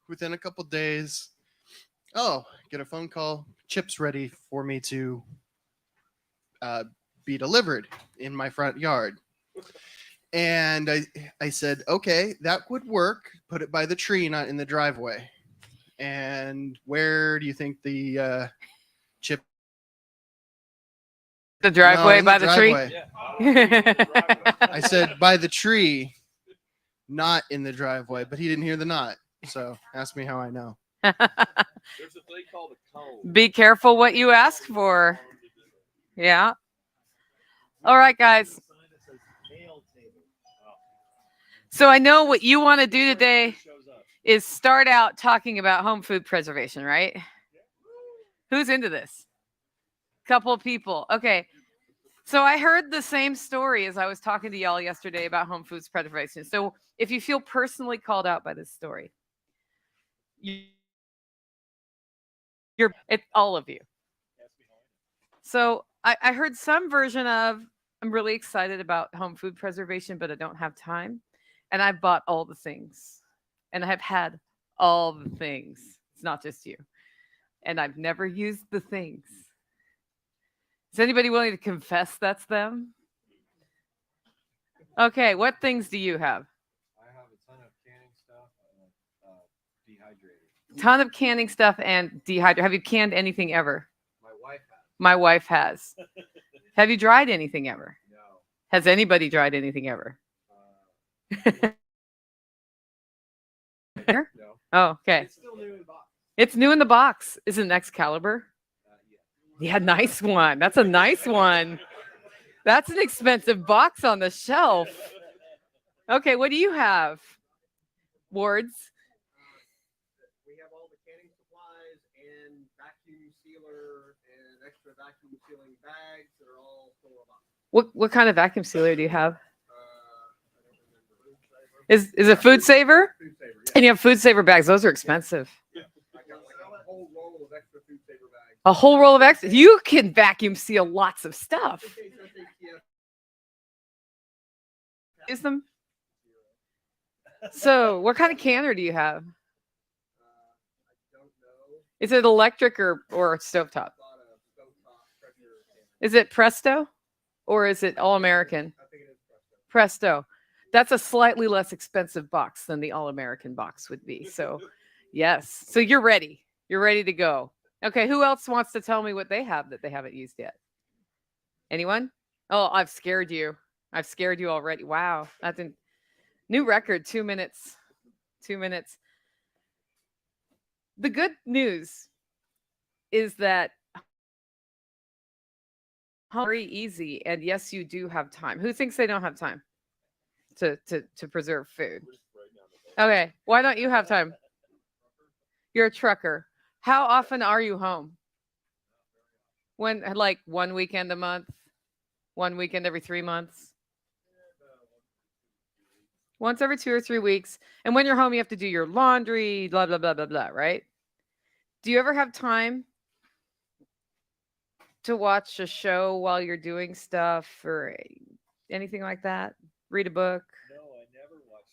within a couple days, get a phone call. Chip's ready for me to be delivered in my front yard. And I said, okay, that would work. Put it by the tree, not in the driveway. And where do you think the chip? The driveway, by the tree? I said, by the tree, not in the driveway. But he didn't hear the not. So ask me how I know. There's a thing called a cone. Be careful what you ask for. Yeah. All right, guys. So I know what you want to do today is start out talking about home food preservation, right? Who's into this? Couple of people. Okay. So I heard the same story as I was talking to y'all yesterday about home foods preservation. So if you feel personally called out by this story, it's all of you. So I heard some version of, I'm really excited about home food preservation, but I don't have time. And I've bought all the things. And I've had all the things. It's not just you. And I've never used the things. Is anybody willing to confess that's them? Okay, what things do you have? I have a ton of canning stuff and dehydrated. Ton of canning stuff and dehydrated. Have you canned anything ever? My wife has. My wife has. Have you dried anything ever? No. Has anybody dried anything ever? No. Oh, okay. It's still new in box. It's new in the box. Is it Excalibur? Yeah, nice one. That's a nice one. That's an expensive box on the shelf. Okay, what do you have? Wards? We have all the canning supplies and vacuum sealer and extra vacuum sealing bags that are all full of box. What kind of vacuum sealer do you have? Is it Food Saver? Food Saver, yeah. And you have Food Saver bags. Those are expensive. I got like a whole roll of extra Food Saver bags. A whole roll of extra. You can vacuum seal lots of stuff. Use them. So, what kind of canner do you have? I don't know. Is it electric or stovetop? Is it Presto or is it All American? I think it is Presto. That's a slightly less expensive box than the All American box would be. So, yes. So you're ready. You're ready to go. Okay. Who else wants to tell me what they have that they haven't used yet? Anyone? Oh, I've scared you. I've scared you already. Wow. That's a new record. 2 minutes. 2 minutes. The good news is that very easy. And yes, you do have time. Who thinks they don't have time to preserve food? Okay. Why don't you have time? You're a trucker. How often are you home? When, like, one weekend a month? One weekend every 3 months? Once every 2 or 3 weeks. And when you're home, you have to do your laundry, blah, blah, blah, blah, blah, right? Do you ever have time to watch a show while you're doing stuff or anything like that? Read a book? No, I never watch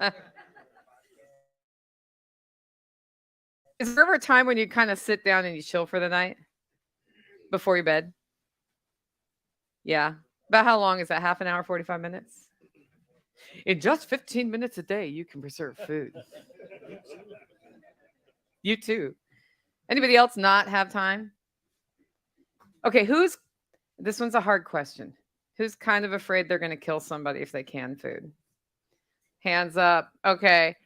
TV. Is there ever a time when you kind of sit down and you chill for the night before your bed? Yeah. About how long is that? Half an hour, 45 minutes? In just 15 minutes a day, you can preserve food. You too. Anybody else not have time? Okay, this one's a hard question. Who's kind of afraid they're going to kill somebody if they can food? Hands up. Okay.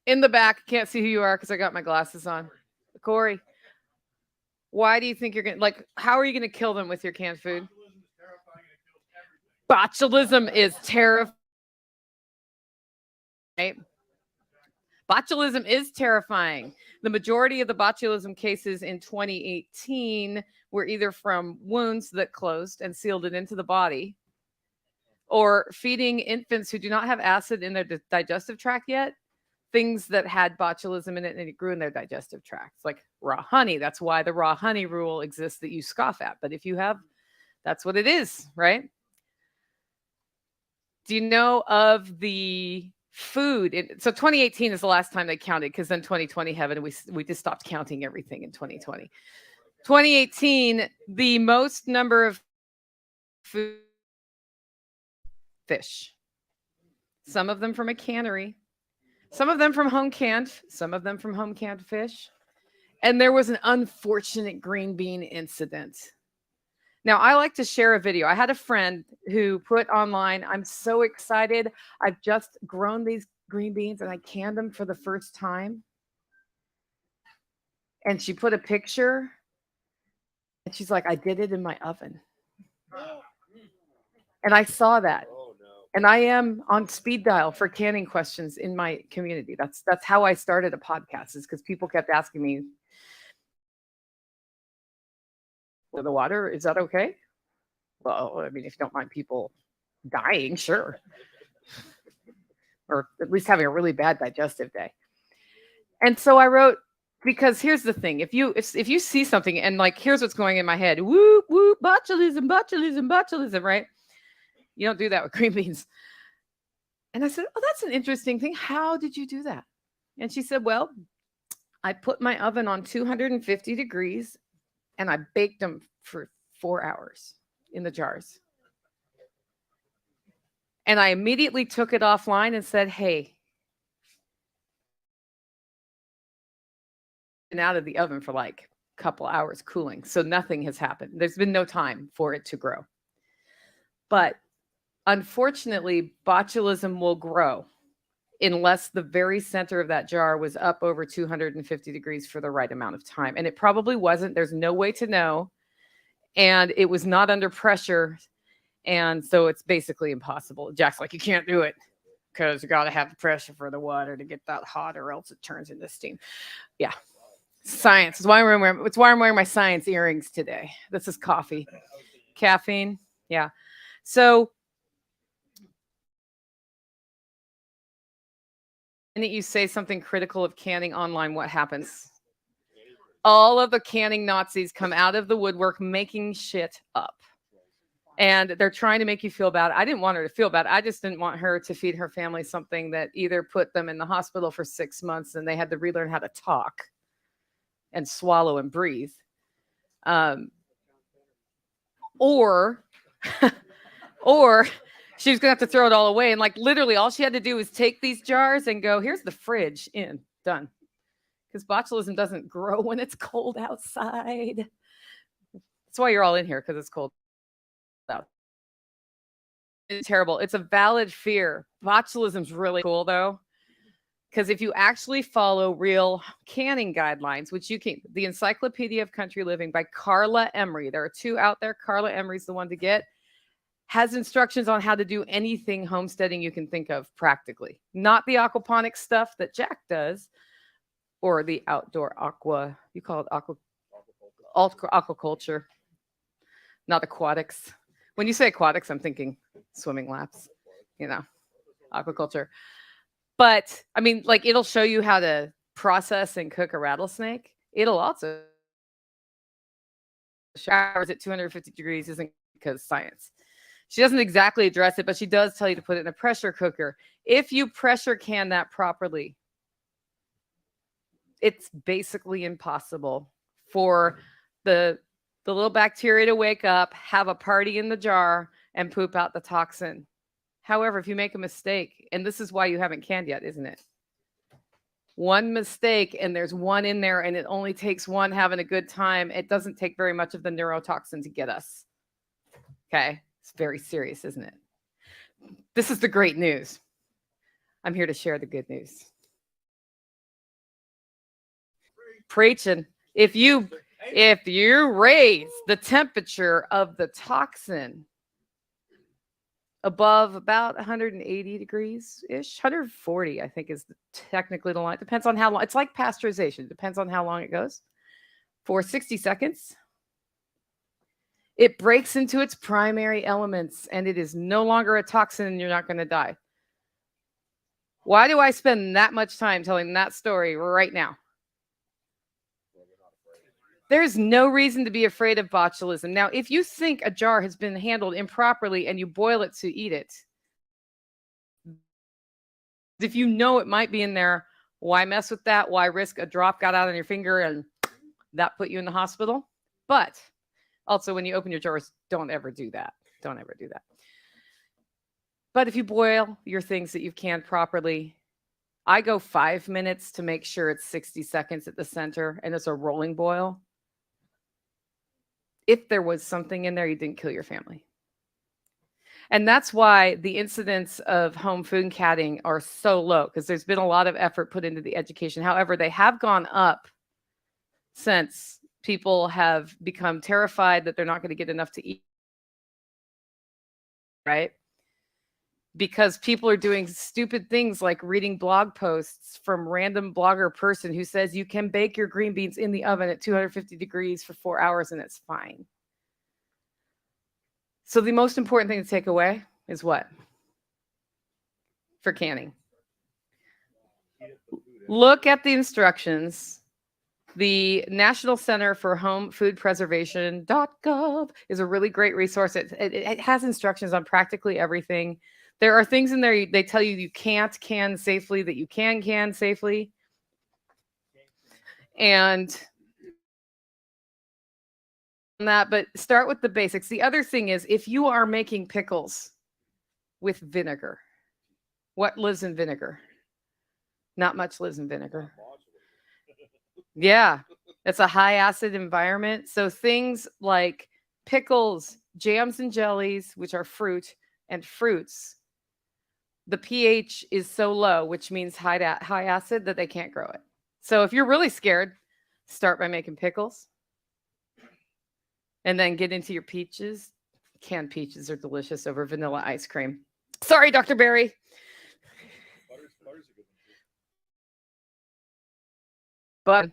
In the back, can't see who you are because I got my glasses on. Corey, why do you think you're going to, like, how are you going to kill them with your canned food? Botulism is terrifying. Right? Botulism is terrifying. The majority of the botulism cases in 2018 were either from wounds that closed and sealed it into the body, or feeding infants who do not have acid in their digestive tract yet, things that had botulism in it and it grew in their digestive tract. It's like raw honey. That's why the raw honey rule exists that you scoff at. But if you have, that's what it is, right? Do you know of the food. So 2018 is the last time they counted, because then 2020 happened and we just stopped counting everything in 2020. 2018, the most number of food fish. Some of them from a cannery, some of them from home canned, some of them from home canned fish. And there was an unfortunate green bean incident. Now, I like to share a video. I had a friend who put online, I'm so excited. I've just grown these green beans and I canned them for the first time. And she put a picture and she's like, I did it in my oven. And I saw that. And I am on speed dial for canning questions in my community. That's how I started a podcast, is because people kept asking me, the water, is that okay? Well, I mean, if you don't mind people dying, sure. Or at least having a really bad digestive day. And so I wrote, because here's the thing, if you see something and like, here's what's going in my head, whoop, whoop, botulism, botulism, botulism, right? You don't do that with green beans. And I said, oh, that's an interesting thing. How did you do that? And she said, well, I put my oven on 250 degrees and I baked them for 4 hours in the jars. And I immediately took it offline and said, hey, been out of the oven for like a couple hours cooling. So nothing has happened. There's been no time for it to grow. But unfortunately, botulism will grow unless the very center of that jar was up over 250 degrees for the right amount of time. And it probably wasn't. There's no way to know. And it was not under pressure. And so it's basically impossible. Jack's like, you can't do it because you got to have the pressure for the water to get that hot, or else it turns into steam. Yeah. Science. It's why I'm wearing my science earrings today. This is coffee. Caffeine. Yeah. So and you say something critical of canning online, what happens? All of the canning Nazis come out of the woodwork making shit up. And they're trying to make you feel bad. I didn't want her to feel bad. I just didn't want her to feed her family something that either put them in the hospital for 6 months and they had to relearn how to talk and swallow and breathe. Or she was going to have to throw it all away. And like literally all she had to do was take these jars and go, here's the fridge, in, done. Because botulism doesn't grow when it's cold outside. That's why you're all in here, because it's cold out. It's terrible. It's a valid fear. Botulism's really cool though. Because if you actually follow real canning guidelines, which you can, the Encyclopedia of Country Living by Carla Emery, there are 2 out there. Carla Emery's the one to get, has instructions on how to do anything homesteading you can think of practically. Not the aquaponic stuff that Jack does, or the outdoor you call it aquaculture, not aquatics. When you say aquatics, I'm thinking swimming laps, aquaculture. But I mean, like, it'll show you how to process and cook a rattlesnake. It'll also showers at 250 degrees isn't because science. She doesn't exactly address it, but she does tell you to put it in a pressure cooker. If you pressure can that properly, it's basically impossible for the little bacteria to wake up, have a party in the jar, and poop out the toxin. However, if you make a mistake, and this is why you haven't canned yet, isn't it? One mistake, and there's one in there, and it only takes one having a good time. It doesn't take very much of the neurotoxin to get us. Okay? It's very serious, isn't it? This is the great news. I'm here to share the good news. Preaching. If you raise the temperature of the toxin above about 180 degrees ish, 140, I think is technically the line. It depends on how long. It's like pasteurization. It depends on how long it goes. For 60 seconds, it breaks into its primary elements and it is no longer a toxin and you're not going to die. Why do I spend that much time telling that story right now? There's no reason to be afraid of botulism. Now, if you think a jar has been handled improperly and you boil it to eat it, If you know it might be in there, why mess with that? Why risk a drop got out on your finger and that put you in the hospital? But also, when you open your drawers, don't ever do that. Don't ever do that. But if you boil your things that you've canned properly, I go 5 minutes to make sure it's 60 seconds at the center and it's a rolling boil. If there was something in there, you didn't kill your family. And that's why the incidents of home food canning are so low, because there's been a lot of effort put into the education. However, they have gone up since people have become terrified that they're not going to get enough to eat, right? Because people are doing stupid things like reading blog posts from random blogger person who says you can bake your green beans in the oven at 250 degrees for 4 hours and it's fine. So the most important thing to take away is what? For canning. Look at the instructions. The National Center for Home Food Preservation.gov is a really great resource. It has instructions on practically everything. There are things in there they tell you can't can safely that you can safely. And that, but start with the basics. The other thing is, if you are making pickles with vinegar, what lives in vinegar? Not much lives in vinegar. Yeah, it's a high acid environment. So things like pickles, jams and jellies, which are fruit, and fruits, the pH is so low, which means high acid, that they can't grow it. So if you're really scared, start by making pickles. And then get into your peaches. Canned peaches are delicious over vanilla ice cream. Sorry, Dr. Barry. But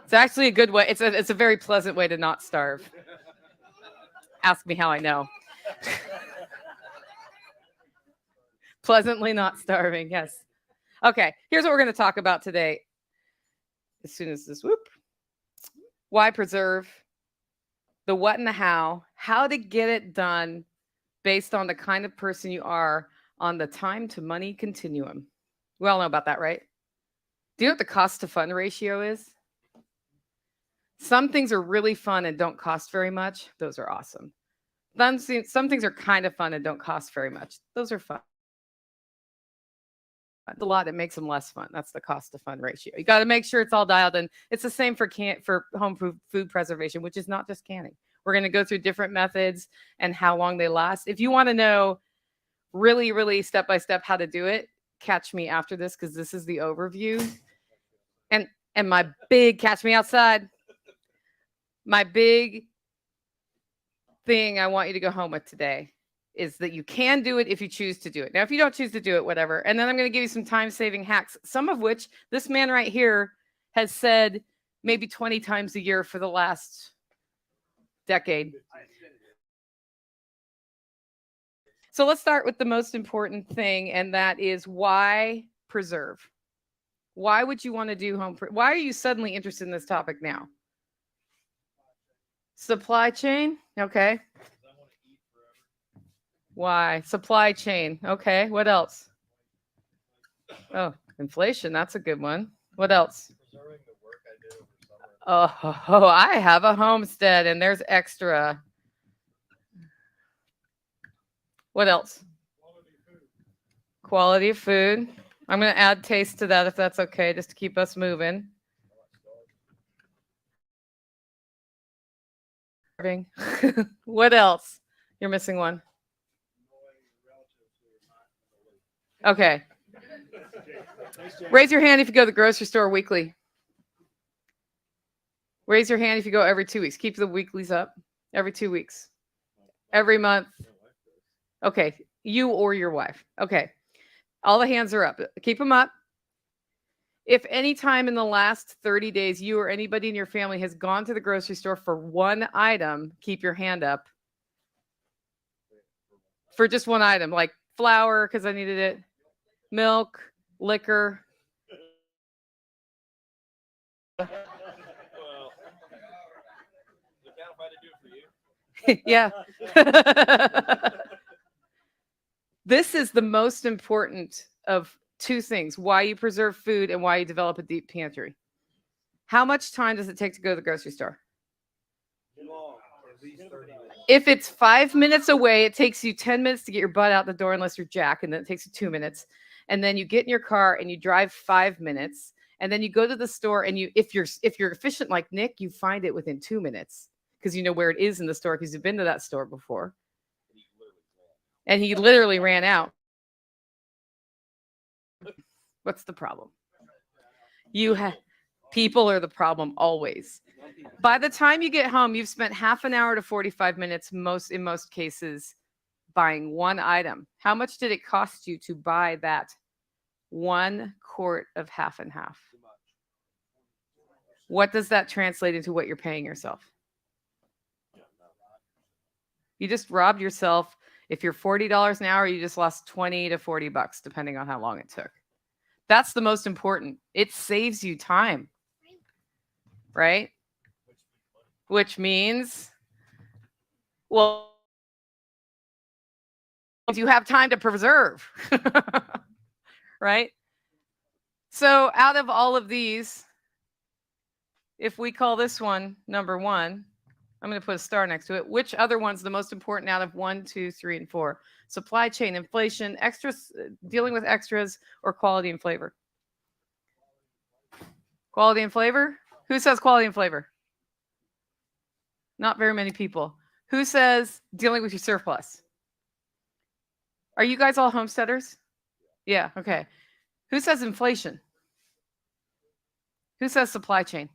it's actually a good way. It's a very pleasant way to not starve. Ask me how I know. Pleasantly not starving, yes. Okay, here's what we're going to talk about today. As soon as this, whoop. Why preserve? The what and the how to get it done based on the kind of person you are on the time to money continuum. We all know about that, right? Do you know what the cost to fun ratio is? Some things are really fun and don't cost very much. Those are awesome. Some things are kind of fun and don't cost very much. Those are fun. A lot that makes them less fun. That's the cost to fun ratio. You got to make sure it's all dialed in. It's the same for home food preservation, which is not just canning. We're going to go through different methods and how long they last. If you want to know really, really step by step how to do it, catch me after this, because this is the overview. And my big catch me outside. My big thing I want you to go home with today is that you can do it if you choose to do it. Now, if you don't choose to do it, whatever. And then I'm going to give you some time-saving hacks, some of which this man right here has said maybe 20 times a year for the last decade. So let's start with the most important thing, and that is why preserve. Why would you want to do why are you suddenly interested in this topic now? Supply chain? Okay. Why? Supply chain. Okay. What else? Oh, inflation. That's a good one. What else? Oh, I have a homestead and there's extra. What else? Quality of food. I'm going to add taste to that if that's okay, just to keep us moving. What else? You're missing one. Okay. Raise your hand if you go to the grocery store weekly. Raise your hand if you go every 2 weeks. Keep the weeklies up. Every 2 weeks. Every month. Okay. You or your wife. Okay. All the hands are up. Keep them up. If any time in the last 30 days, you or anybody in your family has gone to the grocery store for one item, keep your hand up. For just one item, like flour, because I needed it. Milk, liquor. Well, yeah. This is the most important of two things: why you preserve food and why you develop a deep pantry. How much time does it take to go to the grocery store? Long, at least 30 minutes. If it's 5 minutes away, it takes you 10 minutes to get your butt out the door unless you're Jack, and then it takes you 2 minutes. And then you get in your car and you drive 5 minutes, and then you go to the store, and if you're efficient like Nick, you find it within 2 minutes because you know where it is in the store because you've been to that store before. And he literally ran out. What's the problem? People are the problem always. By the time you get home, you've spent half an hour to 45 minutes in most cases buying one item. How much did it cost you to buy that 1 quart of half and half? What does that translate into what you're paying yourself? You just robbed yourself. If you're $40 an hour, you just lost 20 to 40 bucks, depending on how long it took. That's the most important. It saves you time, right? Which means, well, you have time to preserve, right? So out of all of these, if we call this one number 1, I'm going to put a star next to it. Which other one's the most important out of 1, 2, 3, and 4? Supply chain, inflation, extras, dealing with extras, or quality and flavor? Quality and flavor? Who says quality and flavor? Not very many people. Who says dealing with your surplus? Are you guys all homesteaders? Yeah, okay. Who says inflation? Who says supply chain?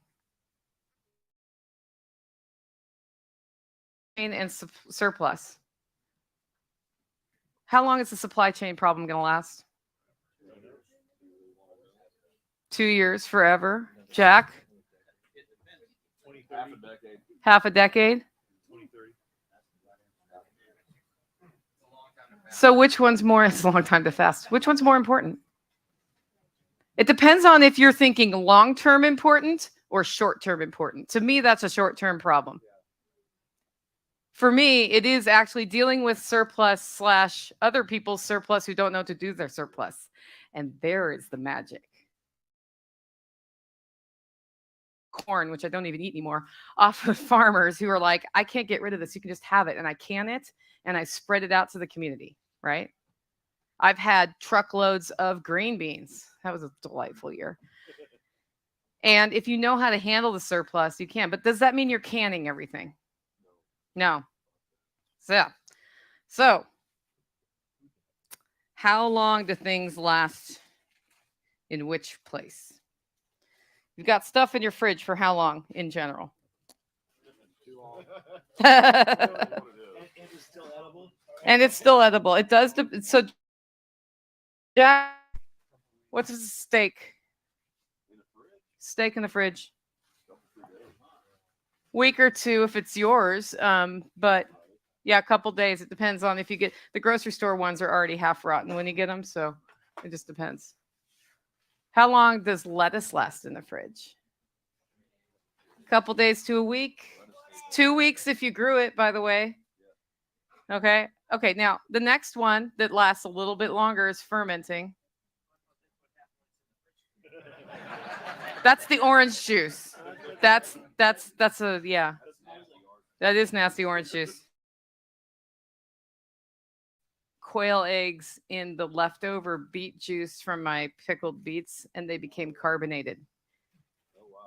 And surplus. How long is the supply chain problem going to last? 2 years, forever. Jack? Half a decade. Half a decade? So which one's more, it's a long time to fast. Which one's more important? It depends on if you're thinking long-term important or short-term important. To me, that's a short-term problem. For me, it is actually dealing with surplus / other people's surplus who don't know what to do with their surplus. And there is the magic. Corn, which I don't even eat anymore, off of farmers who are like, I can't get rid of this. You can just have it. And I can it, and I spread it out to the community, right? I've had truckloads of green beans. That was a delightful year. And if you know how to handle the surplus, you can. But does that mean you're canning everything? No. So how long do things last in which place? You've got stuff in your fridge for how long in general? Too long. And it's still edible. it's still edible. It does. So, Jack, what's a steak? Steak in the fridge. Week or 2 if it's yours. But yeah, a couple days. It depends on if you get the grocery store ones are already half rotten when you get them. So it just depends. How long does lettuce last in the fridge? A couple days to a week. 2 weeks if you grew it, by the way. Okay. Okay. Now the next one that lasts a little bit longer is fermenting. That's the orange juice. That's a, yeah. That is nasty orange juice. Quail eggs in the leftover beet juice from my pickled beets, and they became carbonated,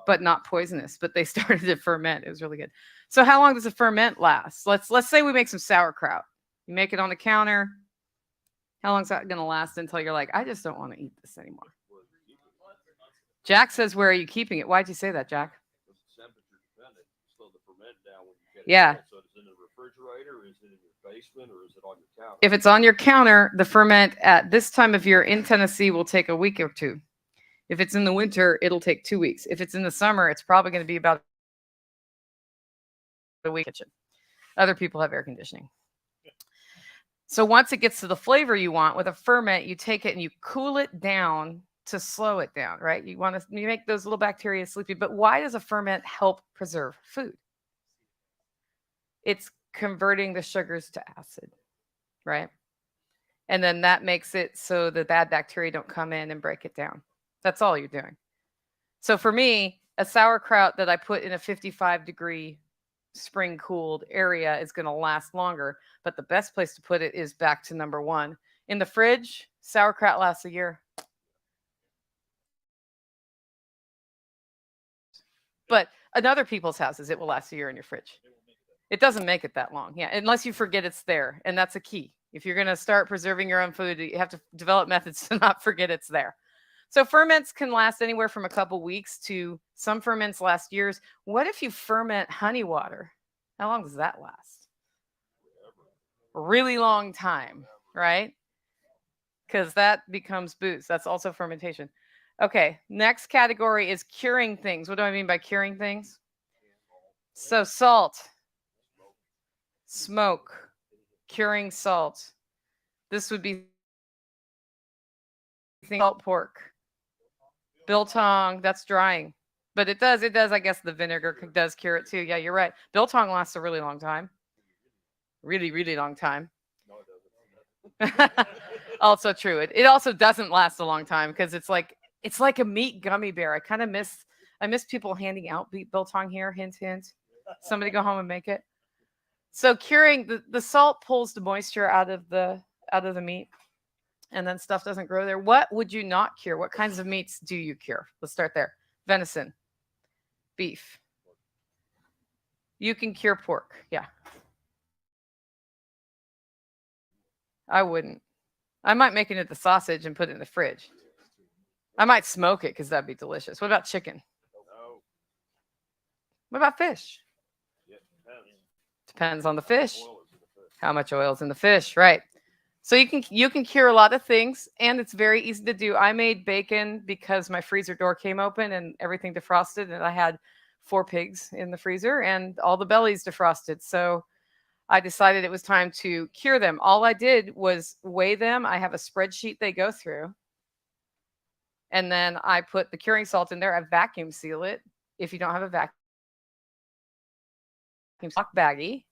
but not poisonous, but they started to ferment. It was really good. So how long does a ferment last? Let's say we make some sauerkraut. You make it on the counter. How long is that going to last until you're like, I just don't want to eat this anymore? Jack says, where are you keeping it? Why'd you say that, Jack? Yeah. So is it in the refrigerator? Is it in your basement, or is it on your counter? If it's on your counter, the ferment at this time of year in Tennessee will take a week or 2. If it's in the winter, it'll take 2 weeks. If it's in the summer, it's probably going to be about a week. Other people have air conditioning. So once it gets to the flavor you want with a ferment, you take it and you cool it down to slow it down, right? You make those little bacteria sleepy. But why does a ferment help preserve food? It's converting the sugars to acid, right? And then that makes it so the bad bacteria don't come in and break it down. That's all you're doing. So for me, a sauerkraut that I put in a 55-degree spring cooled area is going to last longer. But the best place to put it is back to number one. In the fridge, sauerkraut lasts a year. But in other people's houses, it will last a year in your fridge. It doesn't make it that long. Yeah, unless you forget it's there. And that's a key. If you're going to start preserving your own food, you have to develop methods to not forget it's there. So ferments can last anywhere from a couple weeks to some ferments last years. What if you ferment honey water? How long does that last? A really long time, right? Because that becomes booze. That's also fermentation. Okay, next category is curing things. What do I mean by curing things? So salt, smoke, curing salt. This would be salt pork, biltong. That's drying, but it does. I guess the vinegar does cure it too. Yeah, you're right. Biltong lasts a really long time. Really, really long time. Also true. It also doesn't last a long time because it's like a meat gummy bear. I miss people handing out biltong here. Hint, hint. Somebody go home and make it. So curing the salt pulls the moisture out of the meat, and then stuff doesn't grow there. What would you not cure? What kinds of meats do you cure? Let's start there. Venison, beef. You can cure pork. Yeah. I wouldn't. I might make it into sausage and put it in the fridge. I might smoke it because that'd be delicious. What about chicken? No. What about fish? Yeah, Depends on the fish. oil is in the fish. How much oil is in the fish, right? So you can cure a lot of things, and it's very easy to do. I made bacon because my freezer door came open and everything defrosted, and I had 4 pigs in the freezer and all the bellies defrosted. So I decided it was time to cure them. All I did was weigh them. I have a spreadsheet they go through. And then I put the curing salt in there. I vacuum seal it. If you don't have a vacuum baggie,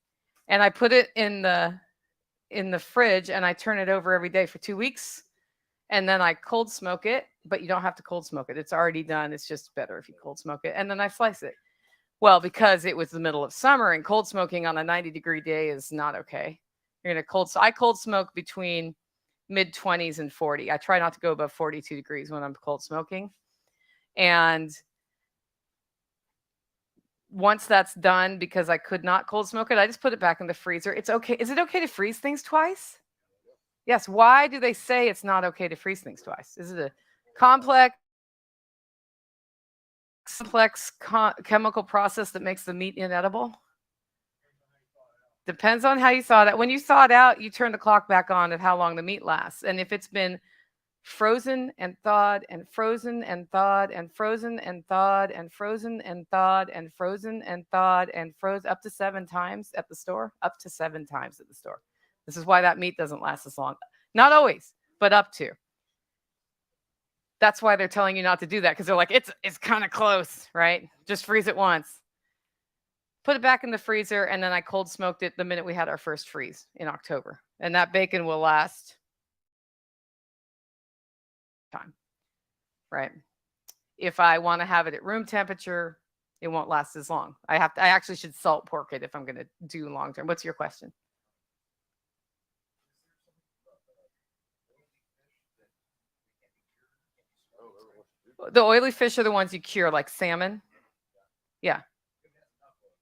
and I put it in the fridge, and I turn it over every day for 2 weeks. And then I cold smoke it, but you don't have to cold smoke it. It's already done. It's just better if you cold smoke it. And then I slice it. Well, because it was the middle of summer and cold smoking on a 90-degree day is not okay. You're going to I cold smoke between mid 20s and 40. I try not to go above 42 degrees when I'm cold smoking. And once that's done, because I could not cold smoke it, I just put it back in the freezer. It's okay. Is it okay to freeze things twice? Yes. Why do they say it's not okay to freeze things twice? Is it a complex chemical process that makes the meat inedible? Depends on how you thaw it out. When you thaw it out, you turn the clock back on of how long the meat lasts. And if it's been frozen and thawed and frozen and thawed and frozen and thawed and frozen and thawed and frozen and thawed and froze up to 7 times at the store, up to 7 times at the store. This is why that meat doesn't last as long. Not always, but up to. That's why they're telling you not to do that, because they're like, it's kind of close, right? Just freeze it once. Put it back in the freezer, and then I cold smoked it the minute we had our first freeze in October. And that bacon will last time, right? If I want to have it at room temperature, it won't last as long. I actually should salt pork it if I'm going to do long term. What's your question? The oily fish are the ones you cure, like salmon. Yeah.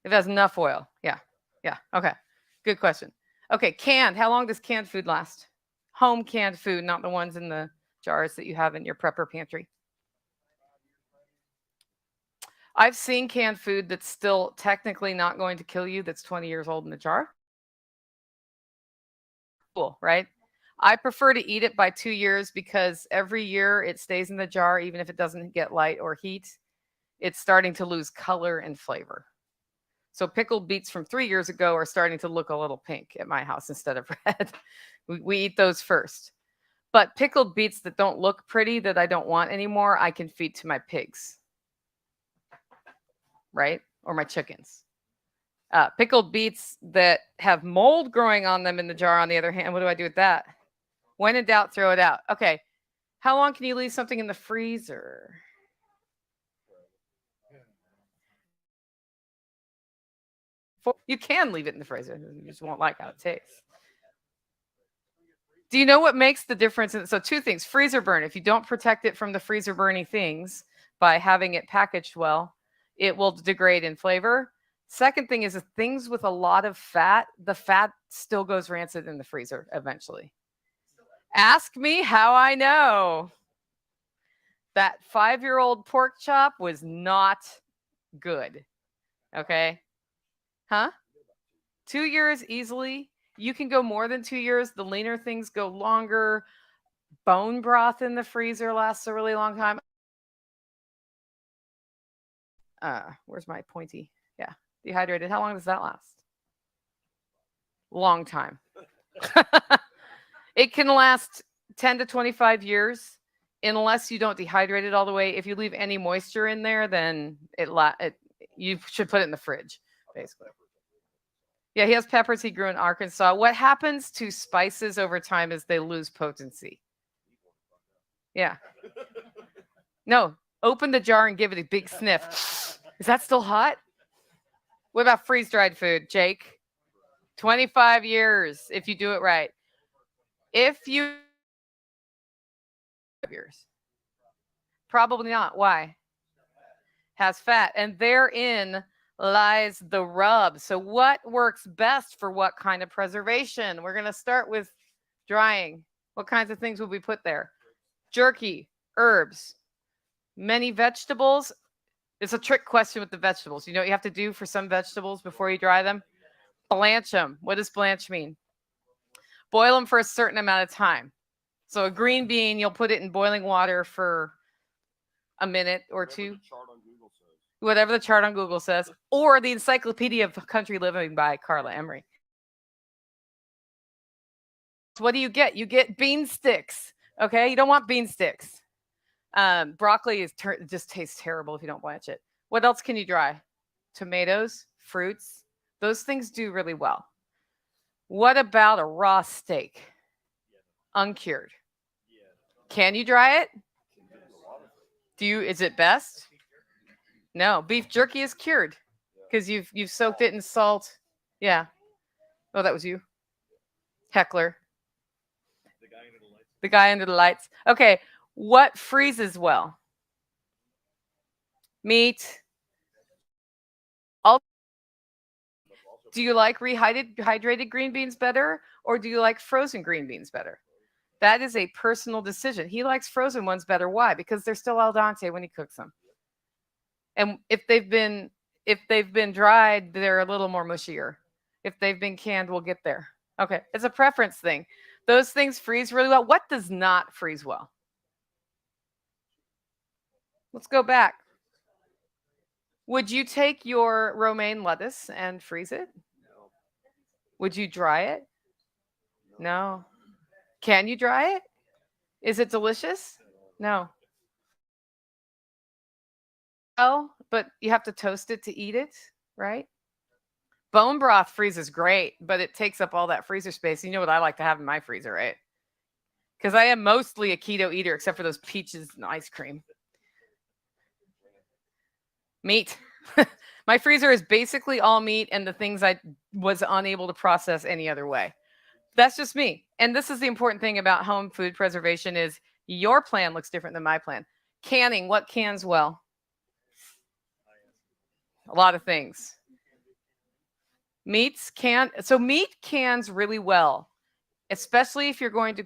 If it has enough oil. Yeah. Yeah. Okay. Good question. Okay. Canned. How long does canned food last? Home canned food, not the ones in the jars that you have in your prepper pantry. I've seen canned food that's still technically not going to kill you that's 20 years old in the jar. Cool, right? I prefer to eat it by 2 years because every year it stays in the jar, even if it doesn't get light or heat. It's starting to lose color and flavor. So pickled beets from 3 years ago are starting to look a little pink at my house instead of red. We eat those first. But pickled beets that don't look pretty, that I don't want anymore, I can feed to my pigs, right? Or my chickens. Pickled beets that have mold growing on them in the jar, on the other hand, what do I do with that? When in doubt, throw it out. Okay. How long can you leave something in the freezer? You can leave it in the freezer. You just won't like how it tastes. Do you know what makes the difference? So 2 things. Freezer burn. If you don't protect it from the freezer burning things by having it packaged well, it will degrade in flavor. Second thing is the things with a lot of fat, the fat still goes rancid in the freezer eventually. Ask me how I know. That 5-year-old pork chop was not good. Okay. Huh? 2 years easily. You can go more than 2 years. The leaner things go longer. Bone broth in the freezer lasts a really long time. Where's my pointy? Yeah. Dehydrated. How long does that last? Long time. It can last 10 to 25 years unless you don't dehydrate it all the way. If you leave any moisture in there, then you should put it in the fridge, basically. Yeah, he has peppers he grew in Arkansas. What happens to spices over time is they lose potency. Yeah. No, open the jar and give it a big sniff. Is that still hot? What about freeze-dried food, Jake? 25 years if you do it right. If you years. Probably not. Why? Has fat. And therein lies the rub. So what works best for what kind of preservation? We're going to start with drying. What kinds of things will we put there? Jerky, herbs, many vegetables. It's a trick question with the vegetables. You know what you have to do for some vegetables before you dry them? Blanch them. What does blanch mean? Boil them for a certain amount of time. So a green bean, you'll put it in boiling water for a minute or two. Whatever the chart on Google says. Or the Encyclopedia of Country Living by Carla Emery. So what do you get? You get bean sticks. Okay, you don't want bean sticks. Broccoli just tastes terrible if you don't blanch it. What else can you dry? Tomatoes, fruits. Those things do really well. What about a raw steak? Uncured. Can you dry it? Is it best? No, beef jerky is cured because you've soaked it in salt. Yeah. Oh, that was you. Heckler. The guy under the lights. Okay. What freezes well? Meat. Do you like rehydrated green beans better or do you like frozen green beans better? That is a personal decision. He likes frozen ones better. Why? Because they're still al dente when he cooks them. And if they've been dried, they're a little more mushier. If they've been canned, we'll get there. Okay, it's a preference thing. Those things freeze really well. What does not freeze well? Let's go back. Would you take your romaine lettuce and freeze it? No. Would you dry it? No. Can you dry it? Is it delicious? No. Oh, but you have to toast it to eat it, right? Bone broth freezes great, but it takes up all that freezer space. You know what I like to have in my freezer, right? Because I am mostly a keto eater, except for those peaches and ice cream. Meat. My freezer is basically all meat and the things I was unable to process any other way. That's just me. And this is the important thing about home food preservation is your plan looks different than my plan. Canning, what cans well? A lot of things. Meat cans really well, especially if you're going to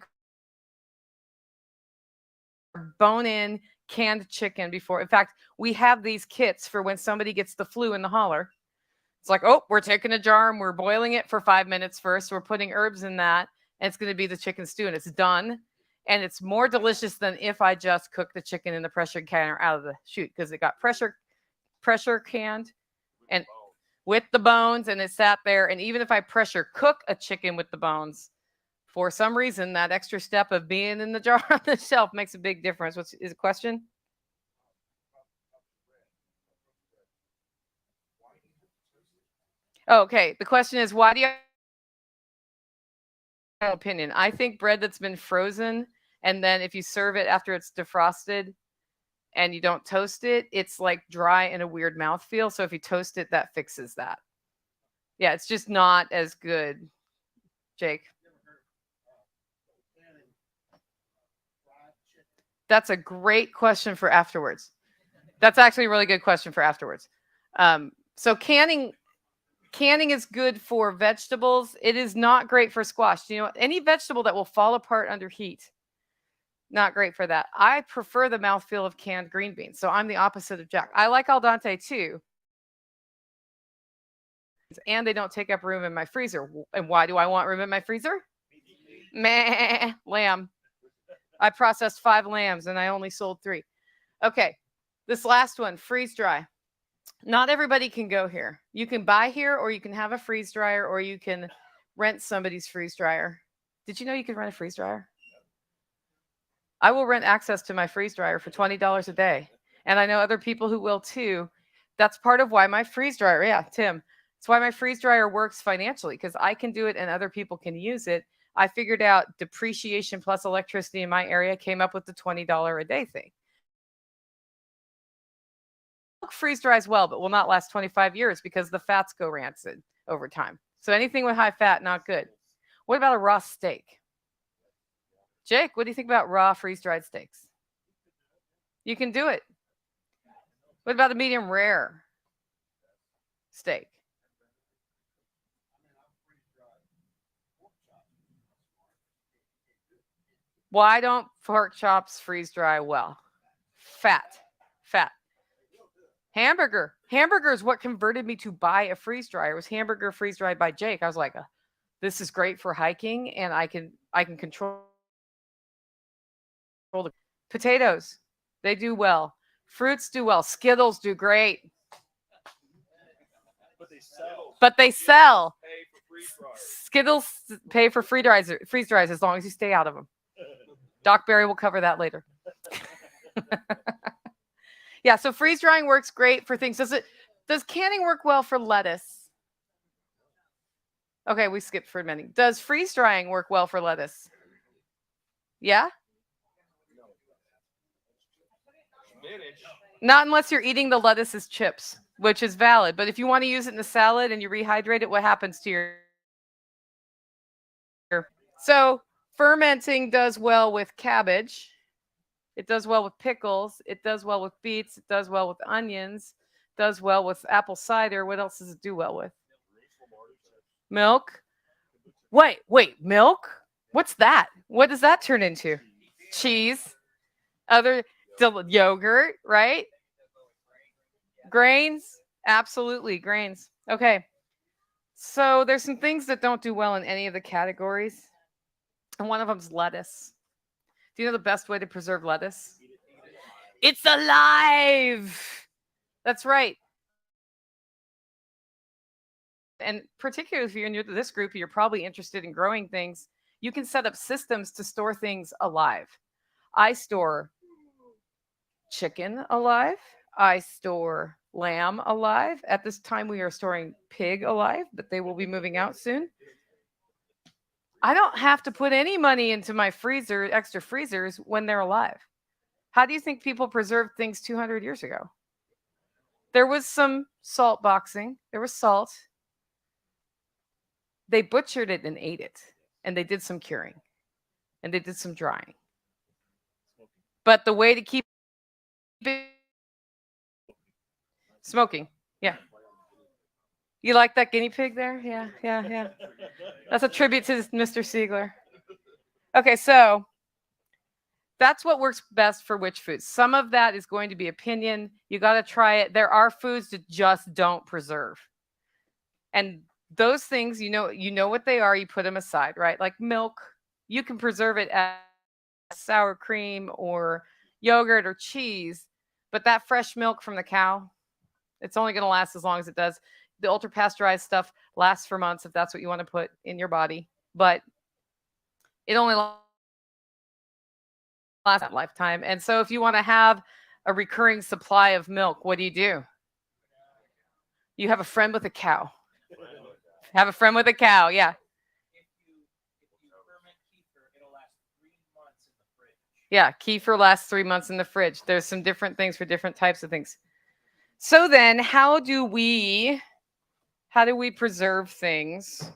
bone in canned chicken before. In fact, we have these kits for when somebody gets the flu in the holler. It's like, oh, we're taking a jar and we're boiling it for 5 minutes first. We're putting herbs in that, and it's going to be the chicken stew, and it's done. And it's more delicious than if I just cook the chicken in the pressure canner out of the chute because it got pressure canned and with the bones, and it sat there. And even if I pressure cook a chicken with the bones, for some reason, that extra step of being in the jar on the shelf makes a big difference. Is a question? Okay. The question is, why do you opinion. I think bread that's been frozen, and then if you serve it after it's defrosted and you don't toast it, it's like dry and a weird mouthfeel. So if you toast it, that fixes that. Yeah, it's just not as good. Jake. That's a great question for afterwards. That's actually a really good question for afterwards. So canning is good for vegetables. It is not great for squash. You know, any vegetable that will fall apart under heat, not great for that. I prefer the mouthfeel of canned green beans. So I'm the opposite of Jack. I like al dente too. And they don't take up room in my freezer. And why do I want room in my freezer? Meh, lamb. I processed 5 lambs and I only sold 3. Okay, this last one, freeze dry. Not everybody can go here. You can buy here, or you can have a freeze dryer, or you can rent somebody's freeze dryer. Did you know you can rent a freeze dryer? I will rent access to my freeze dryer for $20 a day. And I know other people who will too. That's part of why my freeze dryer, yeah, Tim, it's why my freeze dryer works financially, because I can do it and other people can use it. I figured out depreciation plus electricity in my area, came up with the $20 a day thing. Milk freeze dries well, but will not last 25 years because the fats go rancid over time. So anything with high fat, not good. What about a raw steak? Jake, what do you think about raw freeze-dried steaks? You can do it. What about a medium rare steak? Why don't pork chops freeze dry well? Fat. Hamburger is what converted me to buy a freeze dryer. It was hamburger freeze dried by Jake. I was like, this is great for hiking, and I can control the potatoes. They do well. Fruits do well. Skittles do great. But they sell. Skittles pay for freeze dries as long as you stay out of them. Doc Berry will cover that later. Yeah, so freeze drying works great for things. Does canning work well for lettuce? Okay, we skipped fermenting. Does freeze drying work well for lettuce? Yeah? Not unless you're eating the lettuce as chips, which is valid. But if you want to use it in a salad and you rehydrate it, what happens to your... So fermenting does well with cabbage. It does well with pickles. It does well with beets. It does well with onions. It does well with apple cider. What else does it do well with? Milk. Wait, milk? What's that? What does that turn into? Cheese. Yogurt, right? Grains. Absolutely, grains. Okay. So there's some things that don't do well in any of the categories. And one of them is lettuce. Do you know the best way to preserve lettuce? It's alive. That's right. And particularly if you're new to this group, you're probably interested in growing things. You can set up systems to store things alive. I store chicken alive. I store lamb alive. At this time, we are storing pig alive, but they will be moving out soon. I don't have to put any money into my extra freezers when they're alive. How do you think people preserved things 200 years ago? There was some salt boxing. There was salt. They butchered it and ate it. And they did some curing. And they did some drying. But the way to keep it... Smoking. Yeah. You like that guinea pig there? Yeah. That's a tribute to Mr. Siegler. Okay, so that's what works best for which foods. Some of that is going to be opinion. You got to try it. There are foods that just don't preserve. And those things, you know what they are. You put them aside, right? Like milk, you can preserve it as sour cream or yogurt or cheese. But that fresh milk from the cow, it's only going to last as long as it does. The ultra pasteurized stuff lasts for months if that's what you want to put in your body, but it only lasts a lifetime. And so if you want to have a recurring supply of milk, what do? You have a friend with a cow. Have a friend with a cow, yeah. Yeah, kefir lasts 3 months in the fridge. There's some different things for different types of things. So then how do we preserve things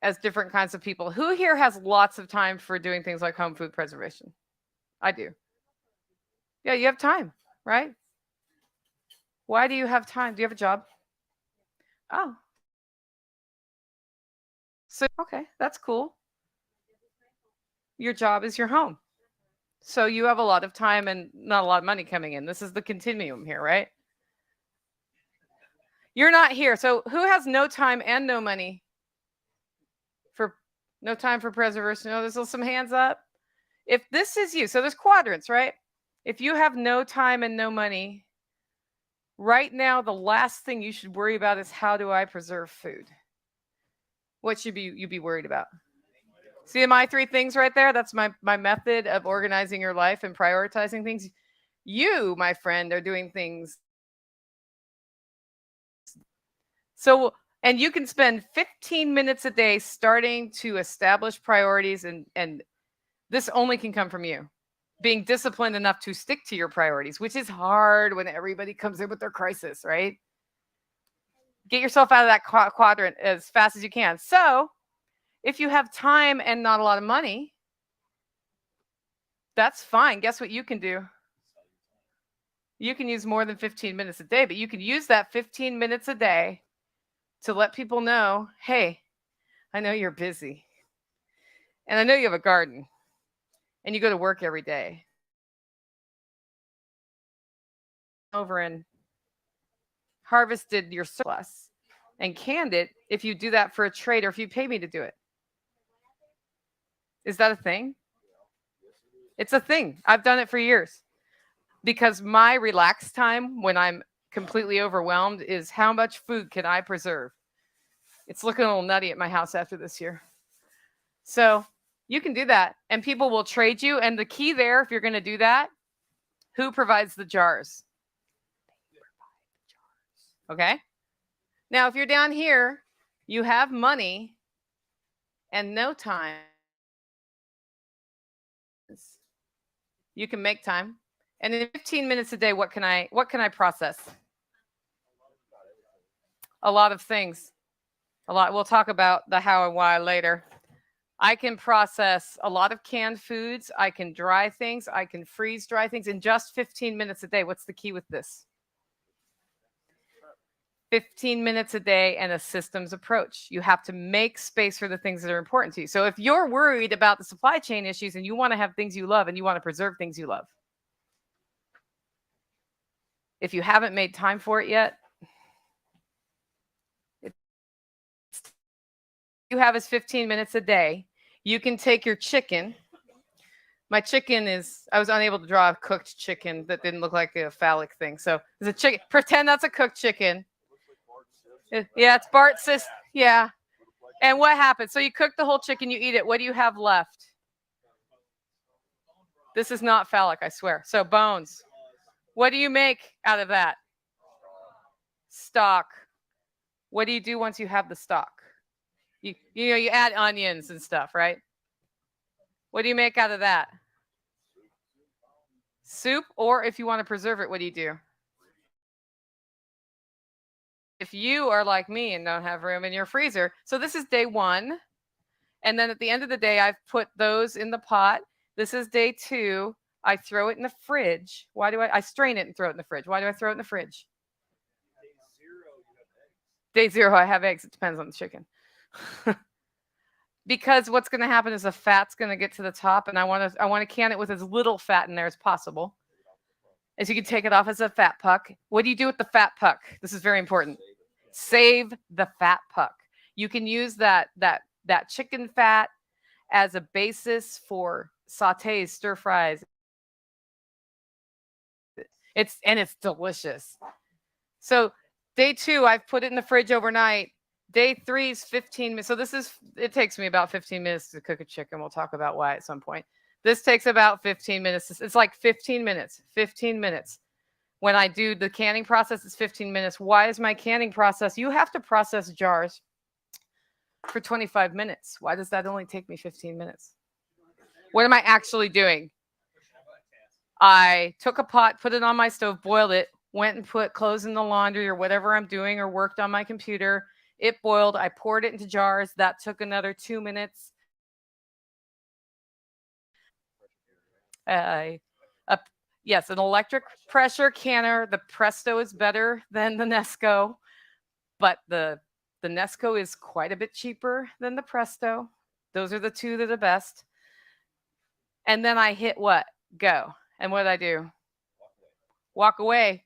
as different kinds of people? Who here has lots of time for doing things like home food preservation? I do. Yeah, you have time, right? Why do you have time? Do you have a job? Oh. So, okay, that's cool. Your job is your home. So you have a lot of time and not a lot of money coming in. This is the continuum here, right? You're not here. So who has no time and no money for no time for preservation? Oh, there's some hands up. If this is you, so there's quadrants, right? If you have no time and no money, right now, the last thing you should worry about is how do I preserve food? What should you be worried about? See my 3 things right there? That's my method of organizing your life and prioritizing things. You, my friend, are doing things. So, and you can spend 15 minutes a day starting to establish priorities, and this only can come from you. Being disciplined enough to stick to your priorities, which is hard when everybody comes in with their crisis, right? Get yourself out of that quadrant as fast as you can. So, if you have time and not a lot of money, that's fine. Guess what you can do? You can use more than 15 minutes a day, but you can use that 15 minutes a day to let people know, hey, I know you're busy. And I know you have a garden. And you go to work every day. Over and harvested your surplus and canned it if you do that for a trade or if you pay me to do it. Is that a thing? It's a thing. I've done it for years because my relaxed time when I'm completely overwhelmed is how much food can I preserve? It's looking a little nutty at my house after this year. So you can do that and people will trade you. And the key there, if you're going to do that, who provides the jars? Okay. Now, if you're down here, you have money and no time. You can make time. And in 15 minutes a day, what can I process? A lot of things. A lot. We'll talk about the how and why later. I can process a lot of canned foods. I can dry things. I can freeze dry things in just 15 minutes a day. What's the key with this? 15 minutes a day and a systems approach. You have to make space for the things that are important to you. So if you're worried about the supply chain issues and you want to have things you love and you want to preserve things you love, if you haven't made time for it yet, you have is 15 minutes a day. You can take your chicken. My chicken is, I was unable to draw a cooked chicken that didn't look like a phallic thing. So there's a chicken, pretend that's a cooked chicken. Yeah, it's Bart's sister. Yeah. And what happens? So you cook the whole chicken, you eat it. What do you have left? This is not phallic, I swear. So bones. What do you make out of that? Stock. What do you do once you have the stock? You add onions and stuff, right? What do you make out of that? Soup, or if you want to preserve it, what do you do? If you are like me and don't have room in your freezer, so this is day 1. And then at the end of the day, I've put those in the pot. This is day 2. I throw it in the fridge. Why do I strain it and throw it in the fridge? Why do I throw it in the fridge? Day 0, I have eggs. It depends on the chicken. Because what's going to happen is the fat's going to get to the top, and I want to can it with as little fat in there as possible. As you can take it off as a fat puck. What do you do with the fat puck? This is very important. Save the fat puck. You can use that chicken fat as a basis for sautés, stir fries. It's delicious. So day 2, I've put it in the fridge overnight. Day 3 is 15 minutes. So it takes me about 15 minutes to cook a chicken. We'll talk about why at some point. This takes about 15 minutes. It's like 15 minutes. 15 minutes. When I do the canning process, it's 15 minutes. Why is my canning process? You have to process jars for 25 minutes. Why does that only take me 15 minutes? What am I actually doing? I took a pot, put it on my stove, boiled it, went and put clothes in the laundry or whatever I'm doing, or worked on my computer. It boiled. I poured it into jars. That took another 2 minutes. Yes, an electric pressure canner. The Presto is better than the Nesco, but the Nesco is quite a bit cheaper than the Presto. Those are the two that are best. And then I hit what? Go. And what did I do? Walk away.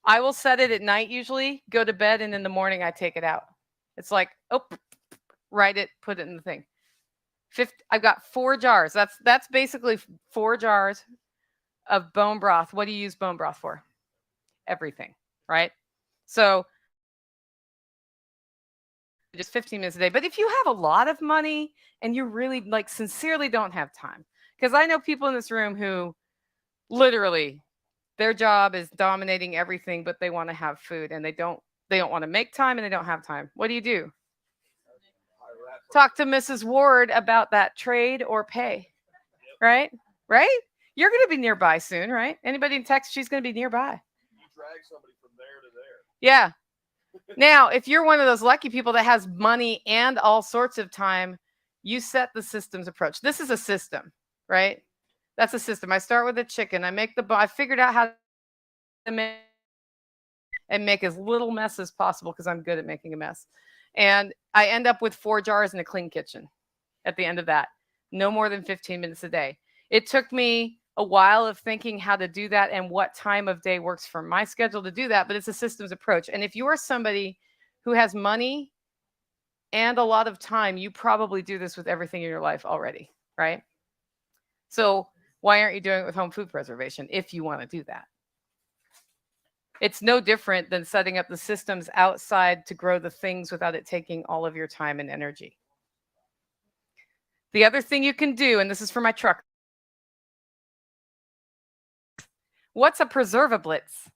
I will set it at night usually, go to bed, and in the morning I take it out. It's like, oh, write it, put it in the thing. I've got 4 jars. That's basically 4 jars of bone broth. What do you use bone broth for? Everything, right? So just 15 minutes a day. But if you have a lot of money and you really like sincerely don't have time, because I know people in this room who literally their job is dominating everything, but they want to have food and they don't want to make time and they don't have time. What do? Talk to Mrs. Ward about that trade or pay, right? Right? You're going to be nearby soon, right? Anybody in Texas, she's going to be nearby. You drag somebody from there to there. Yeah. Now, if you're one of those lucky people that has money and all sorts of time, you set the systems approach. This is a system, right? That's a system. I start with a chicken. I figured out how to make and make as little mess as possible because I'm good at making a mess. And I end up with 4 jars in a clean kitchen at the end of that. No more than 15 minutes a day. It took me a while of thinking how to do that and what time of day works for my schedule to do that, but it's a systems approach. And if you are somebody who has money and a lot of time, you probably do this with everything in your life already, right? So why aren't you doing it with home food preservation if you want to do that? It's no different than setting up the systems outside to grow the things without it taking all of your time and energy. The other thing you can do, and this is for my truck. What's a preservablitz?